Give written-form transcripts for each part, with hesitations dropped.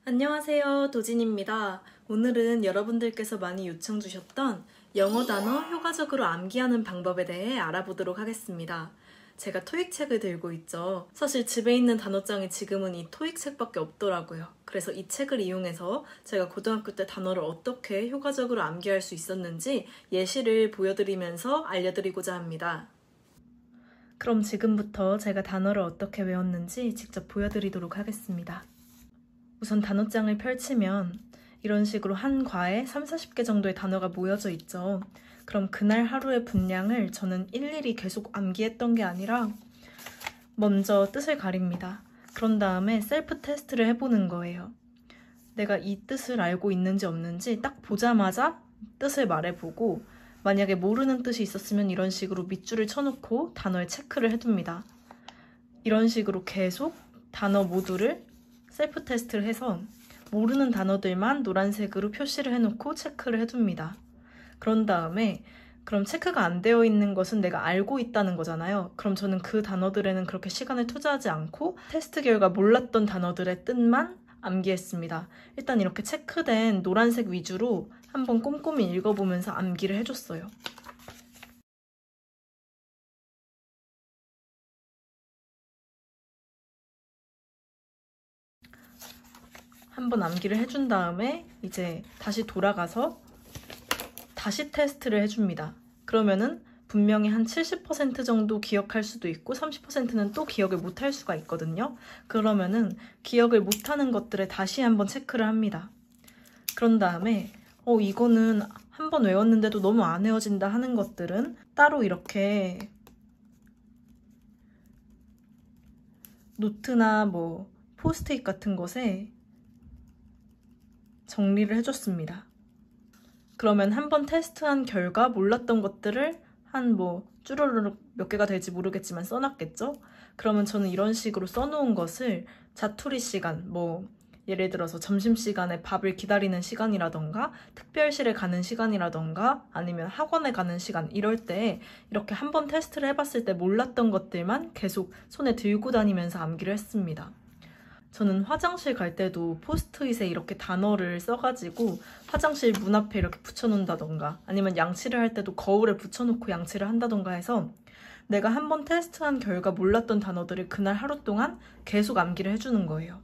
안녕하세요, 도진입니다. 오늘은 여러분들께서 많이 요청 주셨던 영어 단어 효과적으로 암기하는 방법에 대해 알아보도록 하겠습니다. 제가 토익 책을 들고 있죠. 사실 집에 있는 단어장이 지금은 이 토익 책밖에 없더라고요. 그래서 이 책을 이용해서 제가 고등학교 때 단어를 어떻게 효과적으로 암기할 수 있었는지 예시를 보여드리면서 알려드리고자 합니다. 그럼 지금부터 제가 단어를 어떻게 외웠는지 직접 보여드리도록 하겠습니다. 우선 단어장을 펼치면 이런 식으로 한 과에 30-40개 정도의 단어가 모여져 있죠. 그럼 그날 하루의 분량을 저는 일일이 계속 암기했던 게 아니라 먼저 뜻을 가립니다. 그런 다음에 셀프 테스트를 해보는 거예요. 내가 이 뜻을 알고 있는지 없는지 딱 보자마자 뜻을 말해보고 만약에 모르는 뜻이 있었으면 이런 식으로 밑줄을 쳐놓고 단어에 체크를 해둡니다. 이런 식으로 계속 단어 모두를 셀프 테스트를 해서 모르는 단어들만 노란색으로 표시를 해놓고 체크를 해둡니다. 그런 다음에 그럼 체크가 안 되어 있는 것은 내가 알고 있다는 거잖아요. 그럼 저는 그 단어들에는 그렇게 시간을 투자하지 않고 테스트 결과 몰랐던 단어들의 뜻만 암기했습니다. 일단 이렇게 체크된 노란색 위주로 한번 꼼꼼히 읽어보면서 암기를 해줬어요. 한번 암기를 해준 다음에 이제 다시 돌아가서 다시 테스트를 해줍니다. 그러면은 분명히 한 70% 정도 기억할 수도 있고 30%는 또 기억을 못할 수가 있거든요. 그러면은 기억을 못하는 것들에 다시 한번 체크를 합니다. 그런 다음에 이거는 한번 외웠는데도 너무 안 외워진다 하는 것들은 따로 이렇게 노트나 뭐 포스트잇 같은 것에 정리를 해줬습니다. 그러면 한번 테스트한 결과 몰랐던 것들을 한 쭈루루룩 몇 개가 될지 모르겠지만 써놨겠죠? 그러면 저는 이런 식으로 써놓은 것을 자투리 시간, 예를 들어서 점심시간에 밥을 기다리는 시간이라던가 특별실에 가는 시간이라던가 아니면 학원에 가는 시간 이럴 때 이렇게 한번 테스트를 해봤을 때 몰랐던 것들만 계속 손에 들고 다니면서 암기를 했습니다. 저는 화장실 갈 때도 포스트잇에 이렇게 단어를 써가지고 화장실 문 앞에 이렇게 붙여놓는다던가 아니면 양치를 할 때도 거울에 붙여놓고 양치를 한다던가 해서 내가 한번 테스트한 결과 몰랐던 단어들을 그날 하루 동안 계속 암기를 해주는 거예요.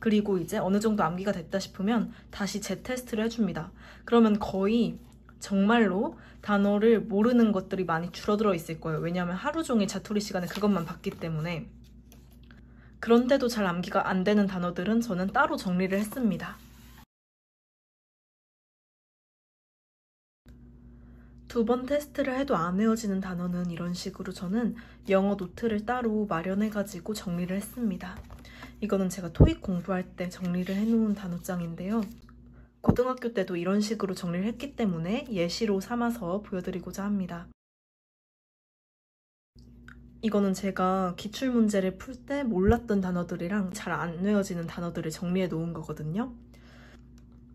그리고 이제 어느 정도 암기가 됐다 싶으면 다시 재테스트를 해줍니다. 그러면 거의 정말로 단어를 모르는 것들이 많이 줄어들어 있을 거예요. 왜냐하면 하루 종일 자투리 시간에 그것만 봤기 때문에. 그런데도 잘 암기가 안 되는 단어들은 저는 따로 정리를 했습니다. 두 번 테스트를 해도 안 외워지는 단어는 이런 식으로 저는 영어 노트를 따로 마련해가지고 정리를 했습니다. 이거는 제가 토익 공부할 때 정리를 해놓은 단어장인데요. 고등학교 때도 이런 식으로 정리를 했기 때문에 예시로 삼아서 보여드리고자 합니다. 이거는 제가 기출문제를 풀 때 몰랐던 단어들이랑 잘 안 외워지는 단어들을 정리해 놓은 거거든요.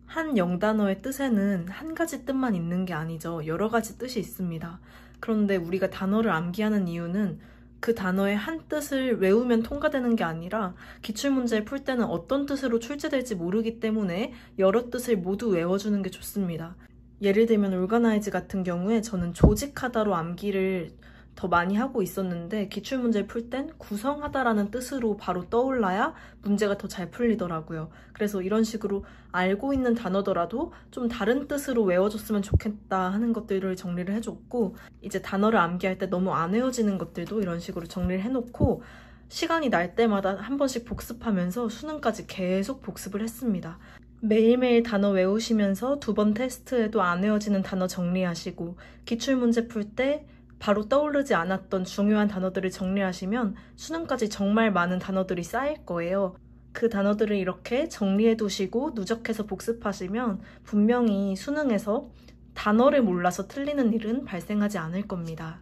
한 영단어의 뜻에는 한 가지 뜻만 있는 게 아니죠. 여러 가지 뜻이 있습니다. 그런데 우리가 단어를 암기하는 이유는 그 단어의 한 뜻을 외우면 통과되는 게 아니라 기출문제를 풀 때는 어떤 뜻으로 출제될지 모르기 때문에 여러 뜻을 모두 외워주는 게 좋습니다. 예를 들면 organize 같은 경우에 저는 조직하다로 암기를 더 많이 하고 있었는데 기출문제를 풀 땐 구성하다라는 뜻으로 바로 떠올라야 문제가 더 잘 풀리더라고요. 그래서 이런 식으로 알고 있는 단어더라도 좀 다른 뜻으로 외워줬으면 좋겠다 하는 것들을 정리를 해줬고 이제 단어를 암기할 때 너무 안 외워지는 것들도 이런 식으로 정리를 해놓고 시간이 날 때마다 한 번씩 복습하면서 수능까지 계속 복습을 했습니다. 매일매일 단어 외우시면서 두 번 테스트해도 안 외워지는 단어 정리하시고 기출문제 풀 때 바로 떠오르지 않았던 중요한 단어들을 정리하시면 수능까지 정말 많은 단어들이 쌓일 거예요. 그 단어들을 이렇게 정리해 두시고 누적해서 복습하시면 분명히 수능에서 단어를 몰라서 틀리는 일은 발생하지 않을 겁니다.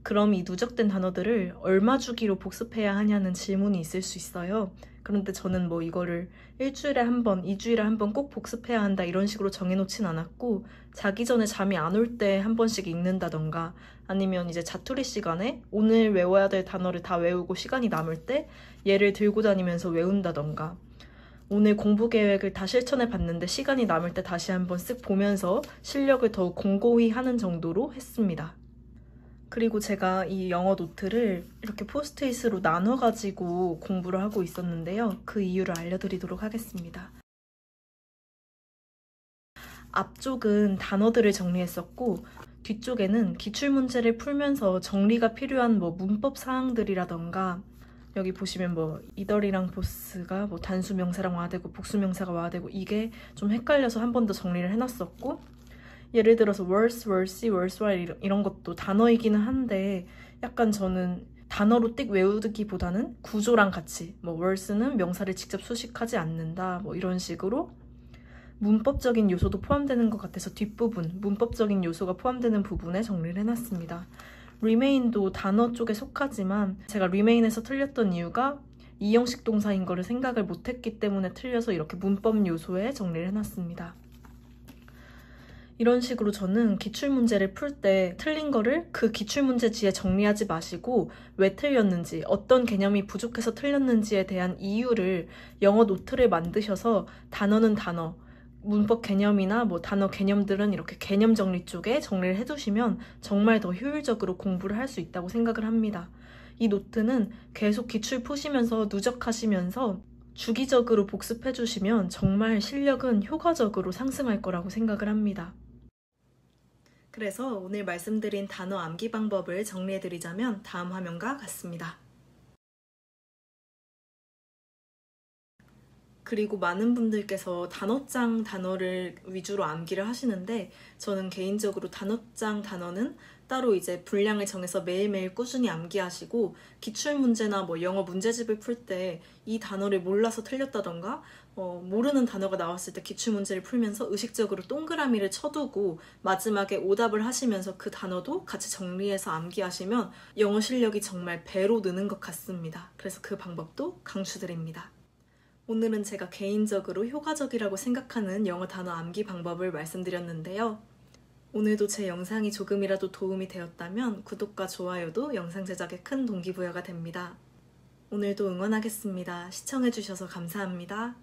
그럼 이 누적된 단어들을 얼마 주기로 복습해야 하냐는 질문이 있을 수 있어요. 그런데 저는 이거를 일주일에 한 번, 2주일에 한 번 꼭 복습해야 한다 이런 식으로 정해놓진 않았고 자기 전에 잠이 안 올 때 한 번씩 읽는다던가 아니면 이제 자투리 시간에 오늘 외워야 될 단어를 다 외우고 시간이 남을 때 얘를 들고 다니면서 외운다던가 오늘 공부 계획을 다 실천해 봤는데 시간이 남을 때 다시 한번 쓱 보면서 실력을 더욱 공고히 하는 정도로 했습니다. 그리고 제가 이 영어 노트를 이렇게 포스트잇으로 나눠가지고 공부를 하고 있었는데요. 그 이유를 알려드리도록 하겠습니다. 앞쪽은 단어들을 정리했었고 뒤쪽에는 기출문제를 풀면서 정리가 필요한 문법 사항들이라던가 여기 보시면 이더리랑 보스가 단수 명사랑 와야 되고 복수 명사가 와야 되고 이게 좀 헷갈려서 한 번 더 정리를 해놨었고 예를 들어서 worse, worse, worthwhile 이런 것도 단어이기는 한데 약간 저는 단어로 띡 외우기보다는 구조랑 같이 worse는 명사를 직접 수식하지 않는다 이런 식으로 문법적인 요소도 포함되는 것 같아서 뒷부분, 문법적인 요소가 포함되는 부분에 정리를 해놨습니다. remain도 단어 쪽에 속하지만 제가 remain에서 틀렸던 이유가 이형식 동사인 거를 생각을 못했기 때문에 틀려서 이렇게 문법 요소에 정리를 해놨습니다. 이런 식으로 저는 기출문제를 풀 때 틀린 거를 그 기출문제지에 정리하지 마시고 왜 틀렸는지, 어떤 개념이 부족해서 틀렸는지에 대한 이유를 영어 노트를 만드셔서 단어는 단어, 문법 개념이나 단어 개념들은 이렇게 개념 정리 쪽에 정리를 해두시면 정말 더 효율적으로 공부를 할 수 있다고 생각을 합니다. 이 노트는 계속 기출 푸시면서 누적하시면서 주기적으로 복습해주시면 정말 실력은 효과적으로 상승할 거라고 생각을 합니다. 그래서 오늘 말씀드린 단어 암기 방법을 정리해드리자면 다음 화면과 같습니다. 그리고 많은 분들께서 단어장 단어를 위주로 암기를 하시는데 저는 개인적으로 단어장 단어는 따로 이제 분량을 정해서 매일매일 꾸준히 암기하시고 기출문제나 영어 문제집을 풀 때 이 단어를 몰라서 틀렸다던가 모르는 단어가 나왔을 때 기출문제를 풀면서 의식적으로 동그라미를 쳐두고 마지막에 오답을 하시면서 그 단어도 같이 정리해서 암기하시면 영어 실력이 정말 배로 느는 것 같습니다. 그래서 그 방법도 강추드립니다. 오늘은 제가 개인적으로 효과적이라고 생각하는 영어 단어 암기 방법을 말씀드렸는데요. 오늘도 제 영상이 조금이라도 도움이 되었다면 구독과 좋아요도 영상 제작에 큰 동기부여가 됩니다. 오늘도 응원하겠습니다. 시청해주셔서 감사합니다.